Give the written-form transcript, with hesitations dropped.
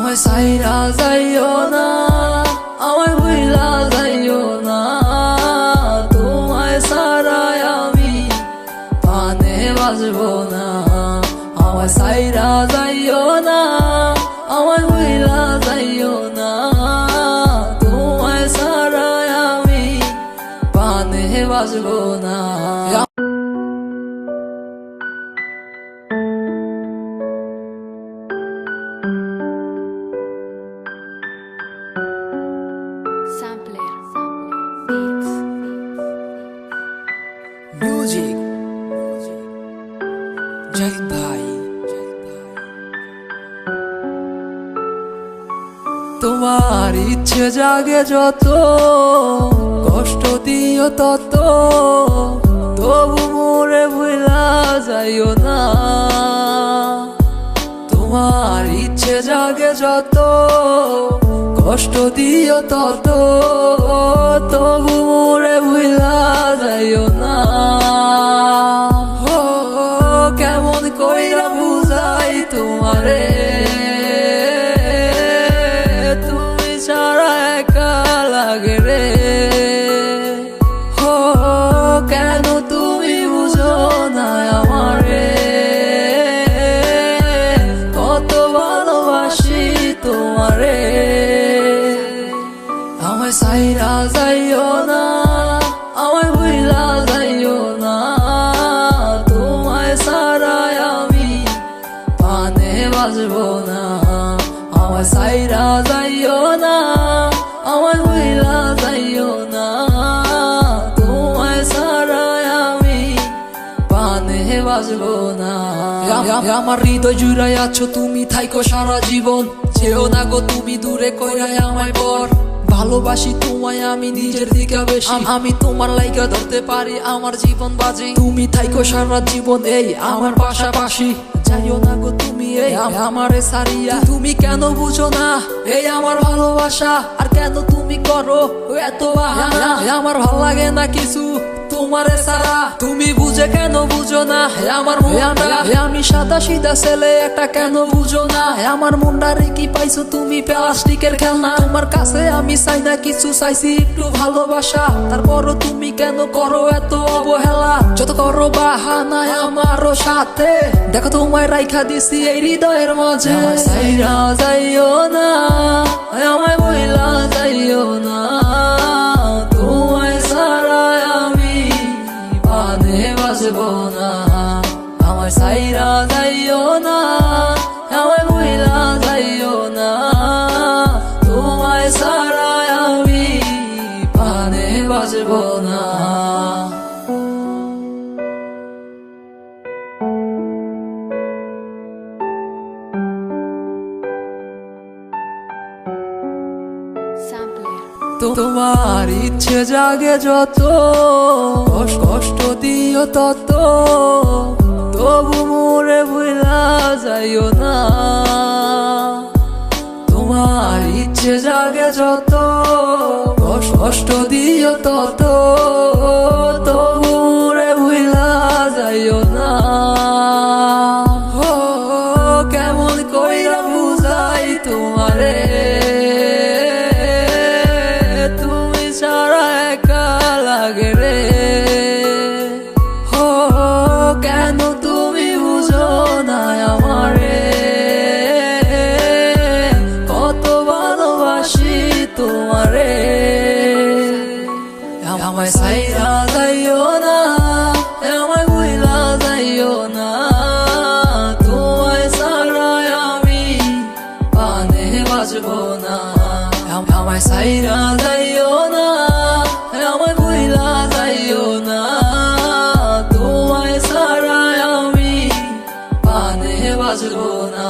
আমায় সাইরা যাইও না, আমায় ভুইলা যাইও না, তোমায় ছাড়াই আমি পানে বাজবো না। আমায় সাইরা যাইও না, আমায় ভুইলা যাইও না, তোমায় ছাড়াই আমি পানে বাজবো না। মিউজিক জাহিদ ভাই। তোমার ইচ্ছে জাগে যত, কষ্ট দিও তত, তবু মোরে ভুলা যাইও না। তোমার ইচ্ছে জাগে যত, কষ্ট দিও তত, তবু মোরে ভুলা যাইও না। কেমন কইরা বুঝাই তোমারে, তুমি ছাড়া একা লাগে রে। কেন তুমি বুঝো না আমারে, কত ভালোবাসি তোমারে। আমায় সাইরা যাইও না, আমায় ভুইলা যাইও না, তোমায় ছাড়াই আমি পানে বাজবো না। আমায় সাইরা যাইও না, আমায় ভুইলা যাইও না, তোমায় ছাড়াই আমি পানে বাজবো না। আমার হৃদয় জুড়াই আছো তুমি, থাইকো সারা জীবন, যেও না গো তুমি দূরে কইরাই আমায় পর। ভালোবাসি তোমায় আমি নিজের দিকে বেশি, আমি তোমার লাইগা ধরতে পারি আমার জীবন বাজি। তুমি থাইকো সারা জীবন এই আমার পাশাপাশি, যাইও না গো তুমি এই আমারে সারিয়া। তুমি কেন বুঝো না এই আমার ভালোবাসা, আর কেন তুমি করো এত বাহানা। আমার ভাল লাগে না কিছু তোমারে সারা, তুমি বুঝে কেন বুঝো না আমার মনটা। আমি সাদা সিধা ছেলে একটা, কেন বুঝো না আমার মনটারে কি পাইছো তুমি প্লাস্টিকের খেলনা। তোমার কাছে আমি চাই না কিছু, চাইছি একটু ভালোবাসা, তারপরও তুমি কেন করো এত অবহেলা। যত করো বাহানা আমারও সাথে, দেখো তোমায় রাইখা দিছি এই হৃদয়ের মাঝে। সাইরা যাইও না, আমায় বইলা যাইও না, তোমায় ছাড়াই আমি পানে বাজবো না। আমায় সাইরা যাইও না, আমায় বইলা যাইও না, তোমায় ছাড়াই আমি পানে বাজবো না। তোমার ইচ্ছে জাগে যত, কষ্ট দিও তত, তবু মোরে ভুলা যাইও না। তোমার ইচ্ছে জাগে যত, কষ্ট দিও তত, তবু মোরে ভুলা যাইও না। কেমন কইরা বুঝাই তোমারে, তুমি ছাড়া একা লাগে রে। কেন তুমি বুঝো না আমারে, কত ভালোবাসি তোমারে। আমায় সাইরা যাইও না, আমায় ভুইলা যাইও না, তোমায় ছাড়াই আমি পানে বাজবো না। আমায় সাইরা যাইও না, আমায় ভুইলা যাইও না, তোমায় ছাড়াই আমি পানে বাজবো না।